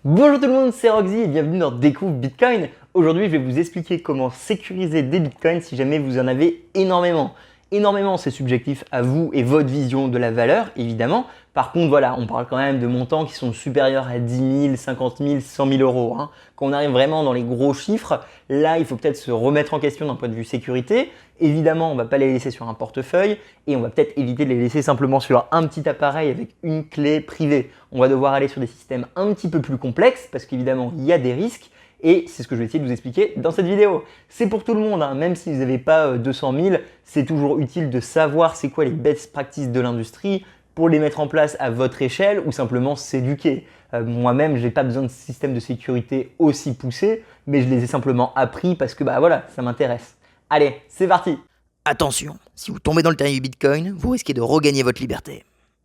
Bonjour tout le monde, c'est Roxy et bienvenue dans Découvre Bitcoin. Aujourd'hui, je vais vous expliquer comment sécuriser des bitcoins si jamais vous en avez énormément. Énormément, c'est subjectif à vous et votre vision de la valeur, évidemment. Par contre, voilà, on parle quand même de montants qui sont supérieurs à 10 000, 50 000, 100 000 euros. Quand on arrive vraiment dans les gros chiffres, là, il faut peut-être se remettre en question d'un point de vue sécurité. Évidemment, on ne va pas les laisser sur un portefeuille et on va peut-être éviter de les laisser simplement sur un petit appareil avec une clé privée. On va devoir aller sur des systèmes un petit peu plus complexes parce qu'évidemment, il y a des risques. Et c'est ce que je vais essayer de vous expliquer dans cette vidéo. C'est pour tout le monde, même si vous n'avez pas 200 000, c'est toujours utile de savoir c'est quoi les best practices de l'industrie pour les mettre en place à votre échelle ou simplement s'éduquer. Moi-même, je n'ai pas besoin de système de sécurité aussi poussé, mais je les ai simplement appris parce que voilà, ça m'intéresse. Allez, c'est parti! Attention, si vous tombez dans le terrain du Bitcoin, vous risquez de regagner votre liberté.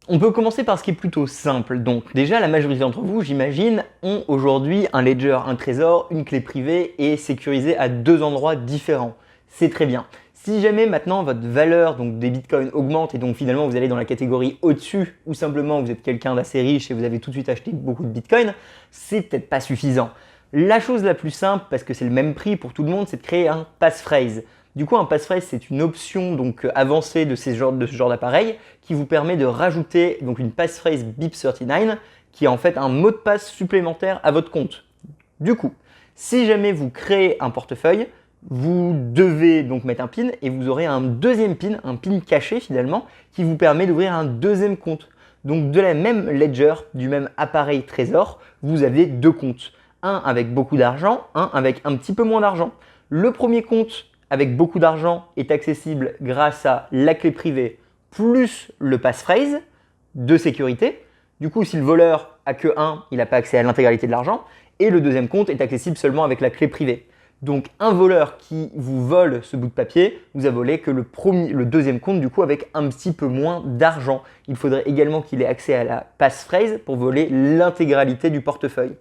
On peut commencer par ce qui est plutôt simple. Donc déjà, la majorité d'entre vous, j'imagine, ont aujourd'hui un ledger, un trésor, une clé privée et sécurisé à deux endroits différents. C'est très bien. Si jamais maintenant votre valeur donc des bitcoins augmente et donc finalement vous allez dans la catégorie au-dessus ou simplement vous êtes quelqu'un d'assez riche et vous avez tout de suite acheté beaucoup de bitcoins, c'est peut-être pas suffisant. La chose la plus simple, parce que c'est le même prix pour tout le monde, c'est de créer un passphrase. Du coup, un passphrase, c'est une option donc avancée de ce genre d'appareil qui vous permet de rajouter donc une passphrase BIP39 qui est en fait un mot de passe supplémentaire à votre compte. Du coup, si jamais vous créez un portefeuille, vous devez donc mettre un PIN et vous aurez un deuxième PIN, un PIN caché finalement, qui vous permet d'ouvrir un deuxième compte. Donc de la même ledger, du même appareil trésor, vous avez deux comptes. Un avec beaucoup d'argent, un avec un petit peu moins d'argent. Le premier compte avec beaucoup d'argent est accessible grâce à la clé privée plus le passphrase de sécurité. Du coup, si le voleur a que 1, il n'a pas accès à l'intégralité de l'argent. Et le deuxième compte est accessible seulement avec la clé privée. Donc un voleur qui vous vole ce bout de papier, vous a volé que le deuxième compte du coup avec un petit peu moins d'argent. Il faudrait également qu'il ait accès à la passphrase pour voler l'intégralité du portefeuille.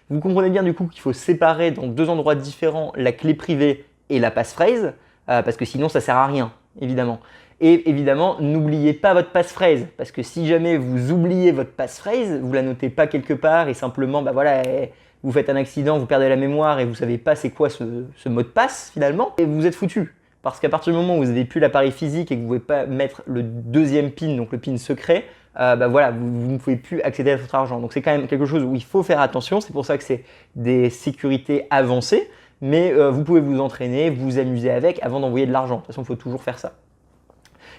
Vous comprenez bien du coup qu'il faut séparer dans deux endroits différents la clé privée et la passphrase, parce que sinon ça sert à rien, évidemment. Et évidemment, n'oubliez pas votre passphrase, parce que si jamais vous oubliez votre passphrase, vous la notez pas quelque part et simplement, vous faites un accident, vous perdez la mémoire et vous savez pas c'est quoi ce mot de passe finalement, et vous êtes foutu. Parce qu'à partir du moment où vous n'avez plus l'appareil physique et que vous ne pouvez pas mettre le deuxième PIN, donc le PIN secret, vous ne pouvez plus accéder à votre argent. Donc c'est quand même quelque chose où il faut faire attention, c'est pour ça que c'est des sécurités avancées. Mais vous pouvez vous entraîner, vous amuser avec avant d'envoyer de l'argent. De toute façon, il faut toujours faire ça.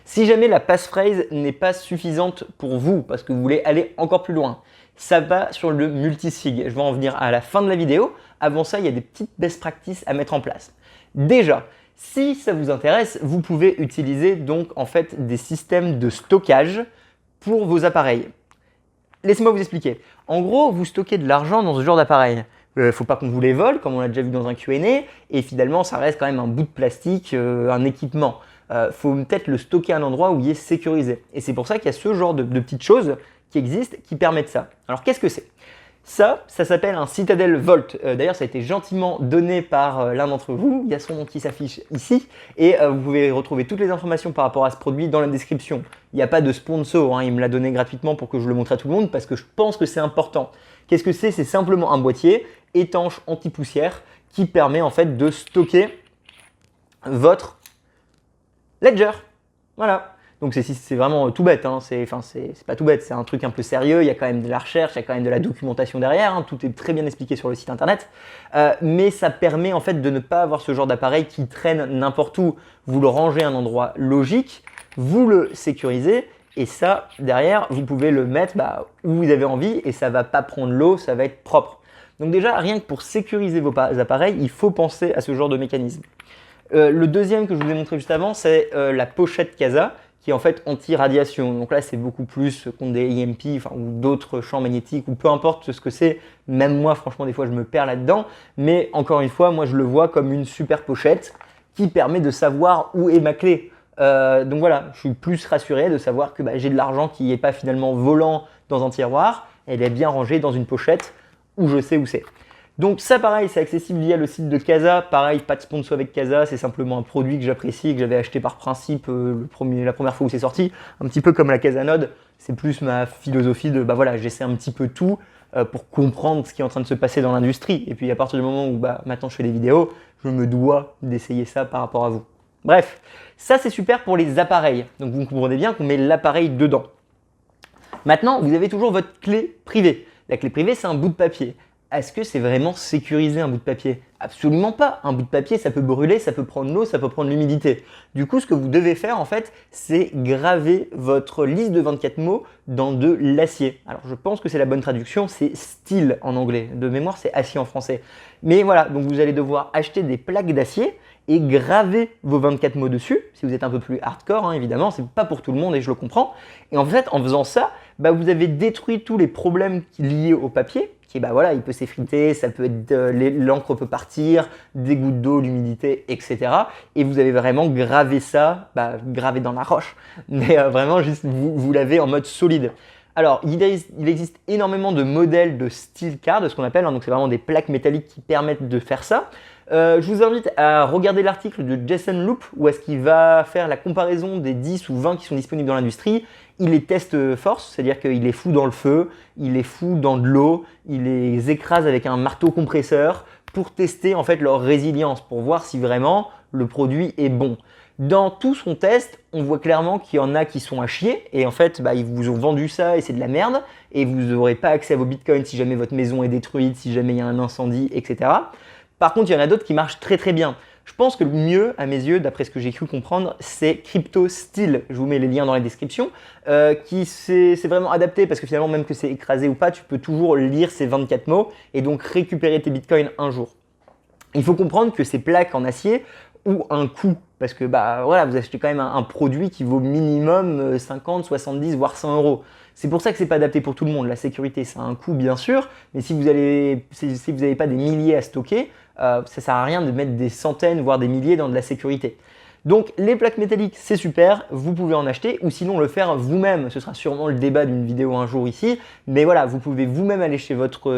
Si jamais la passphrase n'est pas suffisante pour vous, parce que vous voulez aller encore plus loin, ça va sur le multisig. Je vais en venir à la fin de la vidéo. Avant ça, il y a des petites best practices à mettre en place. Déjà, si ça vous intéresse, vous pouvez utiliser donc en fait des systèmes de stockage pour vos appareils. Laissez-moi vous expliquer. En gros, vous stockez de l'argent dans ce genre d'appareil. Faut pas qu'on vous les vole, comme on l'a déjà vu dans un Q&A, et finalement, ça reste quand même un bout de plastique, un équipement. Faut peut-être le stocker à un endroit où il est sécurisé. Et c'est pour ça qu'il y a ce genre de petites choses qui existent, qui permettent ça. Alors, qu'est-ce que c'est? Ça s'appelle un Citadel Vault. D'ailleurs, ça a été gentiment donné par l'un d'entre vous. Il y a son nom qui s'affiche ici. Et vous pouvez retrouver toutes les informations par rapport à ce produit dans la description. Il n'y a pas de sponsor. Il me l'a donné gratuitement pour que je le montre à tout le monde parce que je pense que c'est important. Qu'est-ce que c'est? C'est simplement un boîtier étanche anti-poussière qui permet en fait de stocker votre ledger. Voilà. Donc c'est vraiment tout bête, c'est pas tout bête, c'est un truc un peu sérieux, il y a quand même de la recherche, il y a quand même de la documentation derrière, tout est très bien expliqué sur le site internet, mais ça permet en fait de ne pas avoir ce genre d'appareil qui traîne n'importe où. Vous le rangez à un endroit logique, vous le sécurisez, et ça, derrière, vous pouvez le mettre où vous avez envie et ça ne va pas prendre l'eau, ça va être propre. Donc déjà, rien que pour sécuriser vos appareils, il faut penser à ce genre de mécanisme. Le deuxième que je vous ai montré juste avant, c'est la pochette Casa, qui est en fait anti-radiation. Donc là, c'est beaucoup plus contre des EMP ou d'autres champs magnétiques, ou peu importe ce que c'est. Même moi, franchement, des fois, je me perds là-dedans. Mais encore une fois, moi, je le vois comme une super pochette qui permet de savoir où est ma clé. Donc voilà, je suis plus rassuré de savoir que j'ai de l'argent qui n'est pas finalement volant dans un tiroir. Elle est bien rangée dans une pochette où je sais où c'est. Donc ça pareil, c'est accessible via le site de Casa. Pareil, pas de sponsor avec Casa, c'est simplement un produit que j'apprécie et que j'avais acheté par principe la première fois où c'est sorti. Un petit peu comme la Casanode, c'est plus ma philosophie de j'essaie un petit peu tout. pour comprendre ce qui est en train de se passer dans l'industrie. Et puis à partir du moment où maintenant je fais des vidéos, je me dois d'essayer ça par rapport à vous. Bref, ça c'est super pour les appareils. Donc vous comprenez bien qu'on met l'appareil dedans. Maintenant, vous avez toujours votre clé privée. La clé privée, c'est un bout de papier. Est-ce que c'est vraiment sécurisé un bout de papier? Absolument pas. Un bout de papier, ça peut brûler, ça peut prendre l'eau, ça peut prendre l'humidité. Du coup, ce que vous devez faire en fait, c'est graver votre liste de 24 mots dans de l'acier. Alors, je pense que c'est la bonne traduction, c'est steel en anglais. De mémoire, c'est acier en français. Mais voilà, donc vous allez devoir acheter des plaques d'acier et graver vos 24 mots dessus. Si vous êtes un peu plus hardcore, hein, évidemment, c'est pas pour tout le monde et je le comprends. Et en fait, en faisant ça, vous avez détruit tous les problèmes liés au papier. Qui voilà, il peut s'effriter, ça peut être l'encre peut partir, des gouttes d'eau, l'humidité, etc. Et vous avez vraiment gravé ça, gravé dans la roche, mais vraiment juste vous l'avez en mode solide. Alors, il existe énormément de modèles de steel card, ce qu'on appelle, hein, donc c'est vraiment des plaques métalliques qui permettent de faire ça. Je vous invite à regarder l'article de Jason Loop où est-ce qu'il va faire la comparaison des 10 ou 20 qui sont disponibles dans l'industrie. Il les teste force, c'est-à-dire qu'il les fout dans le feu, il les fout dans de l'eau, il les écrase avec un marteau compresseur pour tester en fait leur résilience, pour voir si vraiment le produit est bon. Dans tout son test, on voit clairement qu'il y en a qui sont à chier et en fait, ils vous ont vendu ça et c'est de la merde et vous n'aurez pas accès à vos bitcoins si jamais votre maison est détruite, si jamais il y a un incendie, etc. Par contre, il y en a d'autres qui marchent très très bien. Je pense que le mieux, à mes yeux, d'après ce que j'ai cru comprendre, c'est CryptoSteel. Je vous mets les liens dans la description. C'est vraiment adapté parce que finalement, même que c'est écrasé ou pas, tu peux toujours lire ces 24 mots et donc récupérer tes bitcoins un jour. Il faut comprendre que ces plaques en acier ont un coût parce que voilà, vous achetez quand même un produit qui vaut minimum 50, 70, voire 100 euros. C'est pour ça que c'est pas adapté pour tout le monde. La sécurité, ça a un coût bien sûr, mais si vous n'avez pas des milliers à stocker, ça sert à rien de mettre des centaines, voire des milliers dans de la sécurité. Donc les plaques métalliques, c'est super, vous pouvez en acheter ou sinon le faire vous-même. Ce sera sûrement le débat d'une vidéo un jour ici, mais voilà, vous pouvez vous-même aller chez votre,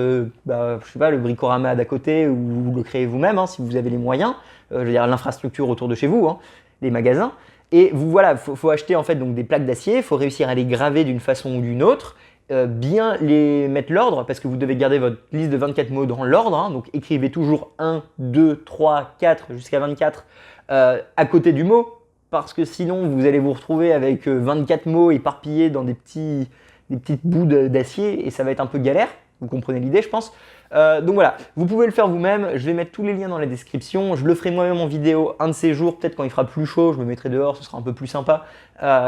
je sais pas, le Bricorama d'à côté ou le créer vous-même hein, si vous avez les moyens. Je veux dire l'infrastructure autour de chez vous, hein, les magasins. Et voilà, faut acheter en fait donc des plaques d'acier, il faut réussir à les graver d'une façon ou d'une autre, bien les mettre l'ordre parce que vous devez garder votre liste de 24 mots dans l'ordre, hein, donc écrivez toujours 1, 2, 3, 4 jusqu'à 24 à côté du mot parce que sinon vous allez vous retrouver avec 24 mots éparpillés dans des petites bouts d'acier et ça va être un peu galère, vous comprenez l'idée je pense. Donc voilà, vous pouvez le faire vous-même, je vais mettre tous les liens dans la description, je le ferai moi-même en vidéo un de ces jours, peut-être quand il fera plus chaud, je me mettrai dehors, ce sera un peu plus sympa,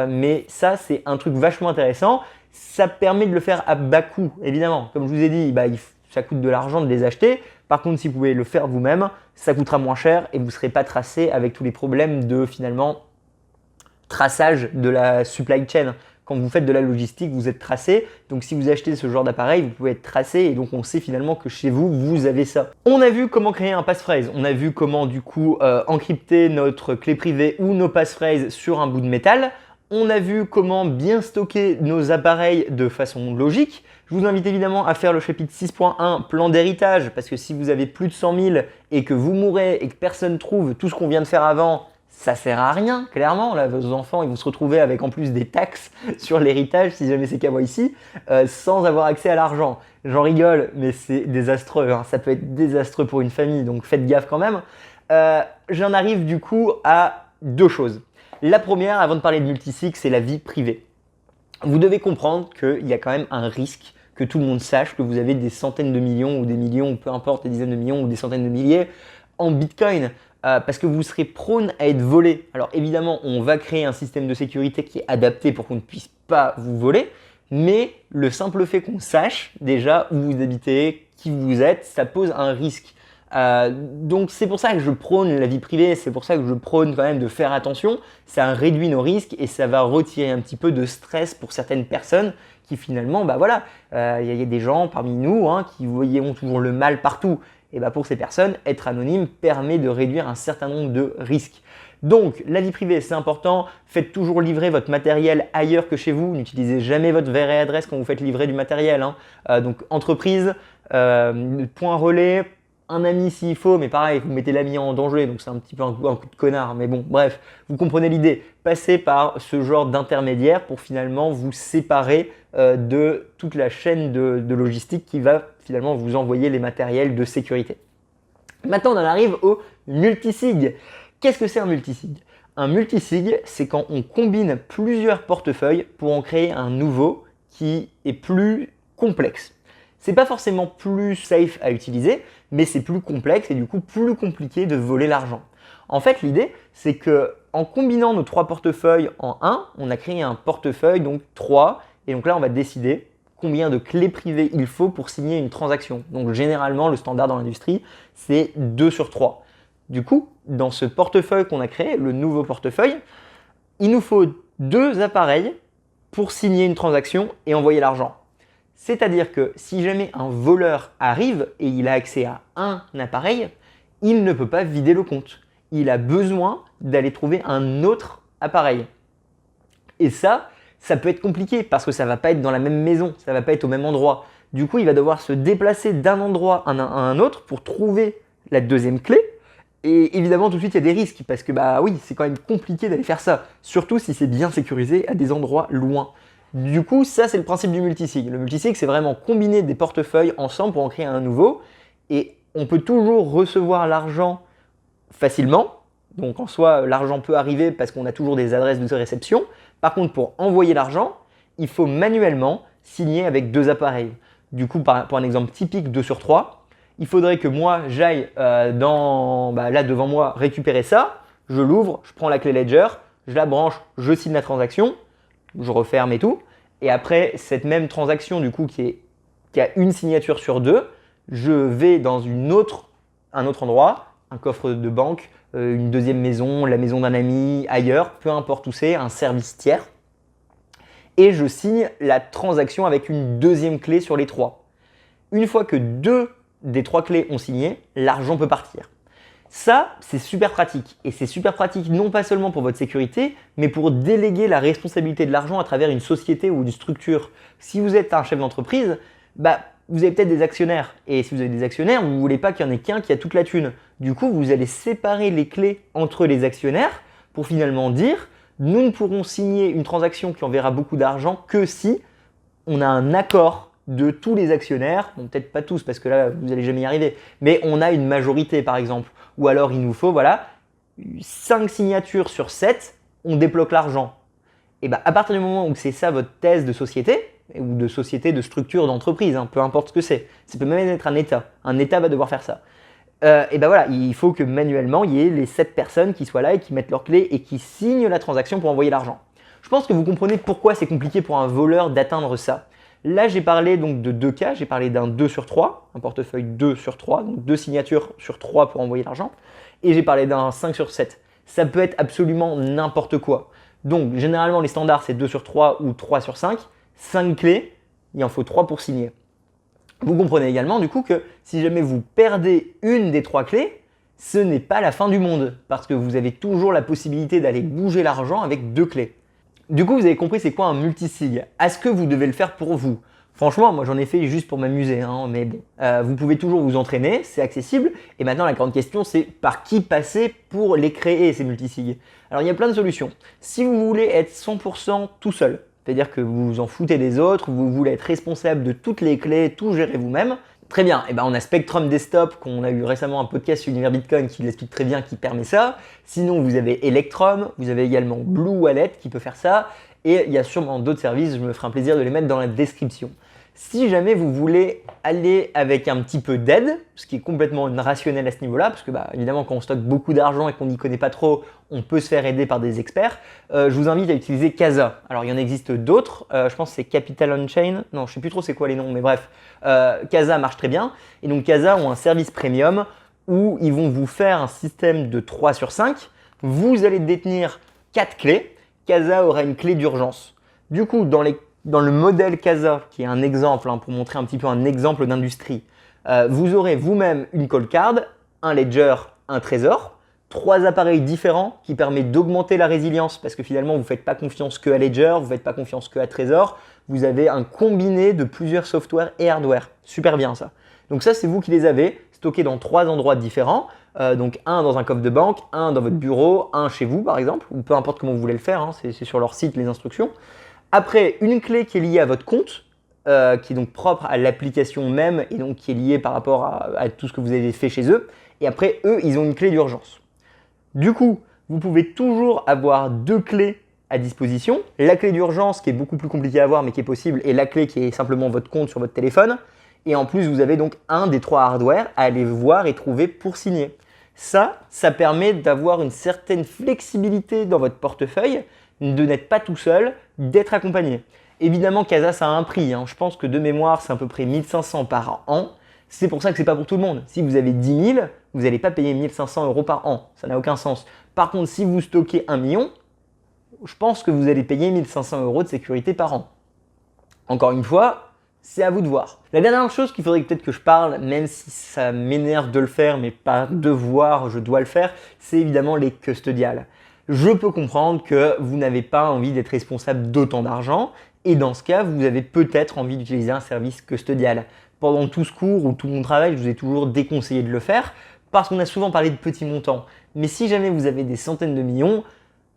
mais ça c'est un truc vachement intéressant, ça permet de le faire à bas coût, évidemment, comme je vous ai dit, ça coûte de l'argent de les acheter, par contre si vous pouvez le faire vous-même, ça coûtera moins cher et vous ne serez pas tracé avec tous les problèmes de finalement traçage de la supply chain. Quand vous faites de la logistique, vous êtes tracé. Donc si vous achetez ce genre d'appareil, vous pouvez être tracé et donc on sait finalement que chez vous, vous avez ça. On a vu comment créer un passphrase. On a vu comment du coup encrypter notre clé privée ou nos passphrases sur un bout de métal. On a vu comment bien stocker nos appareils de façon logique. Je vous invite évidemment à faire le chapitre 6.1 plan d'héritage parce que si vous avez plus de 100 000 et que vous mourrez et que personne trouve tout ce qu'on vient de faire avant, ça sert à rien, clairement. Là, vos enfants, ils vont se retrouver avec en plus des taxes sur l'héritage, si jamais c'est KYC, sans avoir accès à l'argent. J'en rigole, mais c'est désastreux. Hein. Ça peut être désastreux pour une famille, donc faites gaffe quand même. J'en arrive du coup à deux choses. La première, avant de parler de multisig, c'est la vie privée. Vous devez comprendre qu'il y a quand même un risque que tout le monde sache que vous avez des centaines de millions ou des millions, ou peu importe, des dizaines de millions ou des centaines de milliers en Bitcoin. Parce que vous serez prône à être volé. Alors évidemment, on va créer un système de sécurité qui est adapté pour qu'on ne puisse pas vous voler, mais le simple fait qu'on sache déjà où vous habitez, qui vous êtes, ça pose un risque. Donc c'est pour ça que je prône la vie privée, c'est pour ça que je prône quand même de faire attention. Ça réduit nos risques et ça va retirer un petit peu de stress pour certaines personnes qui finalement, y a des gens parmi nous hein, qui voyons toujours le mal partout. Et pour ces personnes, être anonyme permet de réduire un certain nombre de risques. Donc, la vie privée, c'est important. Faites toujours livrer votre matériel ailleurs que chez vous. N'utilisez jamais votre vraie adresse quand vous faites livrer du matériel. Hein. Donc, entreprise, point relais, un ami s'il faut, mais pareil, vous mettez l'ami en danger, donc c'est un petit peu un coup de connard. Mais bon, bref, vous comprenez l'idée. Passez par ce genre d'intermédiaire pour finalement vous séparer de toute la chaîne de logistique qui va finalement vous envoyer les matériels de sécurité. Maintenant, on en arrive au multisig. Qu'est-ce que c'est un multisig? Un multisig, c'est quand on combine plusieurs portefeuilles pour en créer un nouveau qui est plus complexe. C'est pas forcément plus safe à utiliser, mais c'est plus complexe et du coup plus compliqué de voler l'argent. En fait, l'idée, c'est que en combinant nos 3 portefeuilles en un, on a créé un portefeuille, donc 3, et donc là, on va décider combien de clés privées il faut pour signer une transaction. Donc généralement, le standard dans l'industrie, c'est 2 sur 3. Du coup, dans ce portefeuille qu'on a créé, le nouveau portefeuille, il nous faut 2 appareils pour signer une transaction et envoyer l'argent. C'est-à-dire que si jamais un voleur arrive et il a accès à un appareil, il ne peut pas vider le compte. Il a besoin d'aller trouver un autre appareil. Et ça peut être compliqué parce que ça ne va pas être dans la même maison, ça ne va pas être au même endroit. Du coup, il va devoir se déplacer d'un endroit à un autre pour trouver la deuxième clé. Et évidemment, tout de suite, il y a des risques parce que bah oui, c'est quand même compliqué d'aller faire ça, surtout si c'est bien sécurisé à des endroits loin. Du coup, ça, c'est le principe du multisig. Le multisig, c'est vraiment combiner des portefeuilles ensemble pour en créer un nouveau. Et on peut toujours recevoir l'argent facilement. Donc, en soi, l'argent peut arriver parce qu'on a toujours des adresses de réception. Par contre, pour envoyer l'argent, il faut manuellement signer avec 2 appareils. Du coup, pour un exemple typique 2 sur 3, il faudrait que moi, j'aille là devant moi récupérer ça. Je l'ouvre, je prends la clé Ledger, je la branche, je signe la transaction. Je referme et tout. Et après, cette même transaction du coup qui a une signature sur 2, je vais dans un autre endroit, un coffre de banque, une deuxième maison, la maison d'un ami, ailleurs, peu importe où c'est, un service tiers. Et je signe la transaction avec une deuxième clé sur les 3. Une fois que 2 des 3 clés ont signé, l'argent peut partir. Ça, c'est super pratique. Et c'est super pratique non pas seulement pour votre sécurité, mais pour déléguer la responsabilité de l'argent à travers une société ou une structure. Si vous êtes un chef d'entreprise, vous avez peut-être des actionnaires. Et si vous avez des actionnaires, vous ne voulez pas qu'il y en ait qu'un qui a toute la thune. Du coup, vous allez séparer les clés entre les actionnaires pour finalement dire « Nous ne pourrons signer une transaction qui enverra beaucoup d'argent que si on a un accord de tous les actionnaires, bon, peut-être pas tous parce que là vous n'allez jamais y arriver, mais on a une majorité par exemple, ou alors il nous faut 5 signatures sur 7, on débloque l'argent. Et à partir du moment où c'est ça votre thèse de société, ou de société, de structure, d'entreprise, peu importe ce que c'est, ça peut même être un État va devoir faire ça. Il faut que manuellement il y ait les 7 personnes qui soient là et qui mettent leurs clés et qui signent la transaction pour envoyer l'argent. Je pense que vous comprenez pourquoi c'est compliqué pour un voleur d'atteindre ça. Là, j'ai parlé donc de 2 cas, j'ai parlé d'un 2 sur 3, un portefeuille 2 sur 3, donc 2 signatures sur 3 pour envoyer l'argent, et j'ai parlé d'un 5 sur 7. Ça peut être absolument n'importe quoi. Donc, généralement, les standards, c'est 2 sur 3 ou 3 sur 5. 5 clés, il en faut 3 pour signer. Vous comprenez également du coup que si jamais vous perdez une des 3 clés, ce n'est pas la fin du monde, parce que vous avez toujours la possibilité d'aller bouger l'argent avec 2 clés. Du coup, vous avez compris c'est quoi un multisig. Est-ce que vous devez le faire pour vous? Franchement, moi j'en ai fait juste pour m'amuser, mais bon, vous pouvez toujours vous entraîner, c'est accessible. Et maintenant, la grande question, c'est par qui passer pour les créer, ces multisigs. Alors, il y a plein de solutions. Si vous voulez être 100% tout seul, c'est-à-dire que vous vous en foutez des autres, vous voulez être responsable de toutes les clés, tout gérer vous-même, très bien, on a Spectrum Desktop, qu'on a eu récemment un podcast sur Univers Bitcoin qui l'explique très bien, qui permet ça. Sinon, vous avez Electrum, vous avez également Blue Wallet qui peut faire ça. Et il y a sûrement d'autres services, je me ferai un plaisir de les mettre dans la description. Si jamais vous voulez aller avec un petit peu d'aide, ce qui est complètement rationnel à ce niveau-là, parce que évidemment quand on stocke beaucoup d'argent et qu'on n'y connaît pas trop, on peut se faire aider par des experts, je vous invite à utiliser Casa. Alors il y en existe d'autres, je pense que c'est Capital On-Chain, non je sais plus trop c'est quoi les noms, mais bref, Casa marche très bien. Et donc Casa ont un service premium où ils vont vous faire un système de 3 sur 5, vous allez détenir 4 clés, Casa aura une clé d'urgence. Du coup, dans le modèle Casa, qui est un exemple, pour montrer un petit peu un exemple d'industrie, vous aurez vous-même une call card, un ledger, un trésor, 3 appareils différents qui permettent d'augmenter la résilience parce que finalement, vous ne faites pas confiance que à ledger, vous ne faites pas confiance que à trésor, vous avez un combiné de plusieurs softwares et hardware. Super bien ça. Donc ça, c'est vous qui les avez. stockés dans 3 endroits différents. Donc un dans un coffre de banque, un dans votre bureau, un chez vous par exemple, ou peu importe comment vous voulez le faire, hein, c'est sur leur site les instructions. Après, une clé qui est liée à votre compte, qui est donc propre à l'application même et donc qui est liée par rapport à tout ce que vous avez fait chez eux. Et après, eux, ils ont une clé d'urgence. Du coup, vous pouvez toujours avoir 2 clés à disposition. La clé d'urgence qui est beaucoup plus compliquée à avoir mais qui est possible et la clé qui est simplement votre compte sur votre téléphone. Et en plus, vous avez donc un des 3 hardware à aller voir et trouver pour signer. Ça permet d'avoir une certaine flexibilité dans votre portefeuille, de n'être pas tout seul, d'être accompagné. Évidemment, Casa, ça a un prix. Hein. Je pense que de mémoire, c'est à peu près 1500 par an. C'est pour ça que ce n'est pas pour tout le monde. Si vous avez 10 000, vous n'allez pas payer 1500 € par an. Ça n'a aucun sens. Par contre, si vous stockez 1 million, je pense que vous allez payer 1500 € de sécurité par an. Encore une fois, c'est à vous de voir. La dernière chose qu'il faudrait peut-être que je parle, même si ça m'énerve de le faire, mais pas devoir, je dois le faire, c'est évidemment les custodiales. Je peux comprendre que vous n'avez pas envie d'être responsable d'autant d'argent et dans ce cas, vous avez peut-être envie d'utiliser un service custodial. Pendant tout ce cours ou tout mon travail, je vous ai toujours déconseillé de le faire parce qu'on a souvent parlé de petits montants. Mais si jamais vous avez des centaines de millions,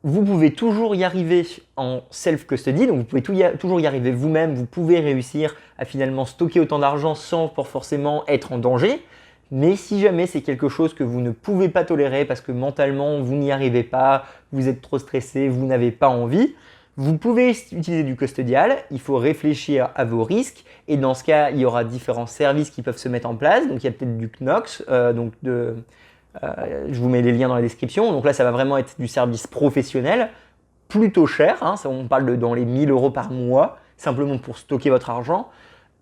vous pouvez toujours y arriver en self-custody, donc vous pouvez toujours y arriver vous-même, vous pouvez réussir à finalement stocker autant d'argent sans pour forcément être en danger. Mais si jamais c'est quelque chose que vous ne pouvez pas tolérer parce que mentalement vous n'y arrivez pas, vous êtes trop stressé, vous n'avez pas envie, vous pouvez utiliser du custodial, il faut réfléchir à vos risques et dans ce cas il y aura différents services qui peuvent se mettre en place, donc il y a peut-être du Knox, je vous mets les liens dans la description. Donc là, ça va vraiment être du service professionnel, plutôt cher. Hein, on parle dans les 1000 € par mois, simplement pour stocker votre argent.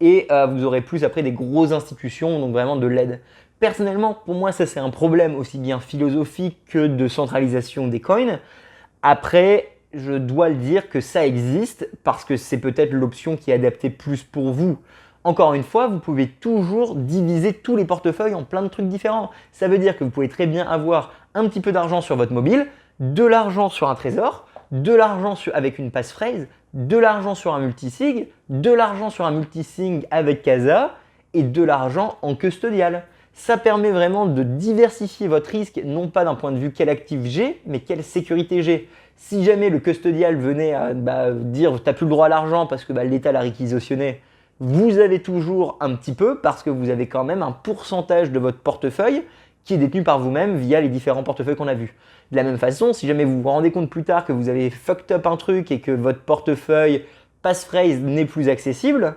Et vous aurez plus après des grosses institutions, donc vraiment de l'aide. Personnellement, pour moi, ça c'est un problème aussi bien philosophique que de centralisation des coins. Après, je dois le dire que ça existe parce que c'est peut-être l'option qui est adaptée plus pour vous. Encore une fois, vous pouvez toujours diviser tous les portefeuilles en plein de trucs différents. Ça veut dire que vous pouvez très bien avoir un petit peu d'argent sur votre mobile, de l'argent sur un trésor, de l'argent avec une passphrase, de l'argent sur un multisig, de l'argent sur un multisig avec Casa et de l'argent en custodial. Ça permet vraiment de diversifier votre risque, non pas d'un point de vue quel actif j'ai, mais quelle sécurité j'ai. Si jamais le custodial venait à dire tu n'as plus le droit à l'argent parce que l'État l'a réquisitionné, vous avez toujours un petit peu parce que vous avez quand même un pourcentage de votre portefeuille qui est détenu par vous-même via les différents portefeuilles qu'on a vus. De la même façon, si jamais vous vous rendez compte plus tard que vous avez fucked up un truc et que votre portefeuille passphrase n'est plus accessible,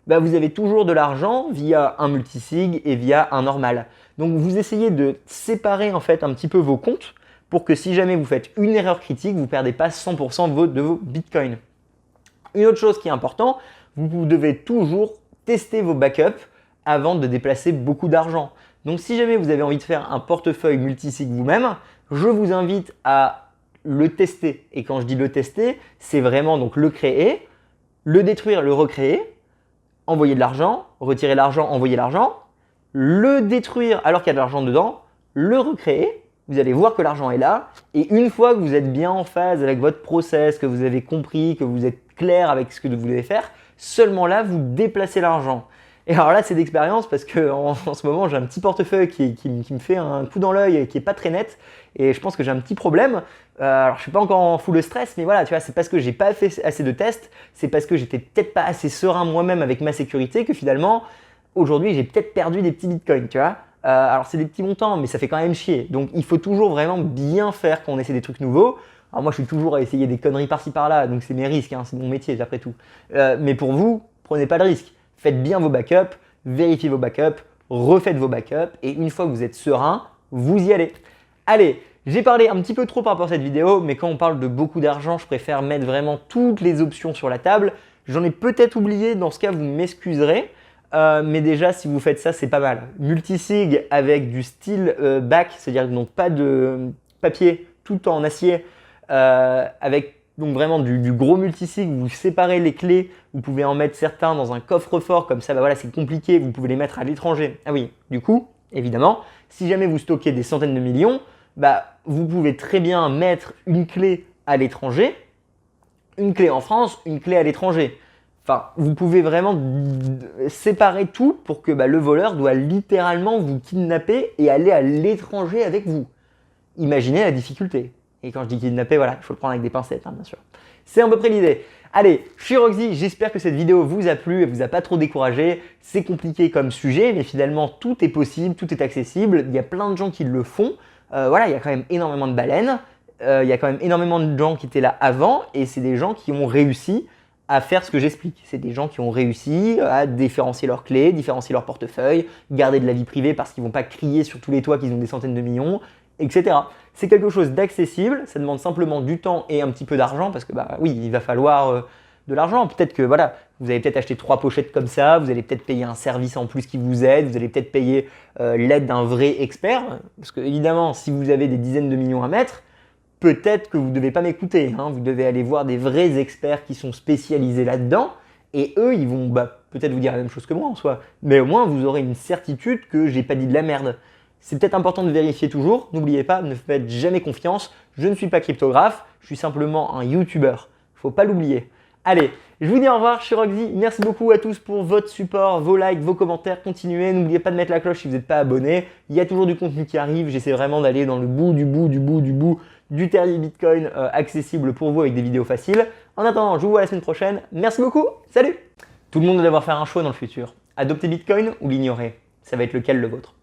vous avez toujours de l'argent via un multisig et via un normal. Donc vous essayez de séparer en fait un petit peu vos comptes pour que si jamais vous faites une erreur critique, vous ne perdez pas 100% de vos bitcoins. Une autre chose qui est importante, vous devez toujours tester vos backups avant de déplacer beaucoup d'argent. Donc si jamais vous avez envie de faire un portefeuille multisig vous-même, je vous invite à le tester. Et quand je dis le tester, c'est vraiment donc le créer, le détruire, le recréer, envoyer de l'argent, retirer l'argent, envoyer l'argent, le détruire alors qu'il y a de l'argent dedans, le recréer. Vous allez voir que l'argent est là et une fois que vous êtes bien en phase avec votre process, que vous avez compris, que vous êtes clair avec ce que vous devez faire, seulement là, vous déplacez l'argent. Et alors là, c'est d'expérience parce qu'en ce moment, j'ai un petit portefeuille qui me fait un coup dans l'œil et qui n'est pas très net. Et je pense que j'ai un petit problème. Alors, je ne suis pas encore en full stress, mais voilà, tu vois, c'est parce que j'ai pas fait assez de tests. C'est parce que j'étais peut-être pas assez serein moi-même avec ma sécurité que finalement, aujourd'hui, j'ai peut-être perdu des petits bitcoins, tu vois. Alors, c'est des petits montants, mais ça fait quand même chier. Donc, il faut toujours vraiment bien faire quand on essaie des trucs nouveaux. Alors moi, je suis toujours à essayer des conneries par-ci par-là, donc c'est mes risques, hein, c'est mon métier après tout. Mais pour vous, prenez pas de risque. Faites bien vos backups, vérifiez vos backups, refaites vos backups, et une fois que vous êtes serein, vous y allez. Allez, j'ai parlé un petit peu trop par rapport à cette vidéo, mais quand on parle de beaucoup d'argent, je préfère mettre vraiment toutes les options sur la table. J'en ai peut-être oublié, dans ce cas, vous m'excuserez. Mais déjà, si vous faites ça, c'est pas mal. Multisig avec du style back, c'est-à-dire donc pas de papier, tout en acier, avec donc vraiment du gros multisig, vous séparez les clés, vous pouvez en mettre certains dans un coffre-fort, comme ça voilà, c'est compliqué, vous pouvez les mettre à l'étranger. Ah oui, du coup, évidemment, si jamais vous stockez des centaines de millions, vous pouvez très bien mettre une clé à l'étranger, une clé en France, une clé à l'étranger. Enfin, vous pouvez vraiment séparer tout pour que le voleur doit littéralement vous kidnapper et aller à l'étranger avec vous. Imaginez la difficulté. Et quand je dis kidnapper, voilà, il faut le prendre avec des pincettes, bien sûr. C'est à peu près l'idée. Allez, je suis Roxy, j'espère que cette vidéo vous a plu et vous a pas trop découragé. C'est compliqué comme sujet, mais finalement tout est possible, tout est accessible. Il y a plein de gens qui le font. Voilà, il y a quand même énormément de baleines. Il y a quand même énormément de gens qui étaient là avant et c'est des gens qui ont réussi à faire ce que j'explique. C'est des gens qui ont réussi à différencier leurs clés, différencier leur portefeuille, garder de la vie privée parce qu'ils ne vont pas crier sur tous les toits qu'ils ont des centaines de millions, etc. C'est quelque chose d'accessible, ça demande simplement du temps et un petit peu d'argent parce que oui, il va falloir de l'argent. Peut-être que voilà, vous allez peut-être acheter 3 pochettes comme ça, vous allez peut-être payer un service en plus qui vous aide, vous allez peut-être payer l'aide d'un vrai expert. Parce que évidemment, si vous avez des dizaines de millions à mettre, peut-être que vous ne devez pas m'écouter, hein. Vous devez aller voir des vrais experts qui sont spécialisés là-dedans et eux, ils vont peut-être vous dire la même chose que moi en soi. Mais au moins, vous aurez une certitude que j'ai pas dit de la merde. C'est peut-être important de vérifier toujours. N'oubliez pas, ne faites jamais confiance. Je ne suis pas cryptographe, je suis simplement un YouTuber. Faut pas l'oublier. Allez, je vous dis au revoir, je suis Roxy. Merci beaucoup à tous pour votre support, vos likes, vos commentaires. Continuez, n'oubliez pas de mettre la cloche si vous n'êtes pas abonné. Il y a toujours du contenu qui arrive. J'essaie vraiment d'aller dans le bout du terrier Bitcoin accessible pour vous avec des vidéos faciles. En attendant, je vous vois la semaine prochaine. Merci beaucoup, salut! Tout le monde va devoir faire un choix dans le futur. Adopter Bitcoin ou l'ignorer? Ça va être lequel le vôtre?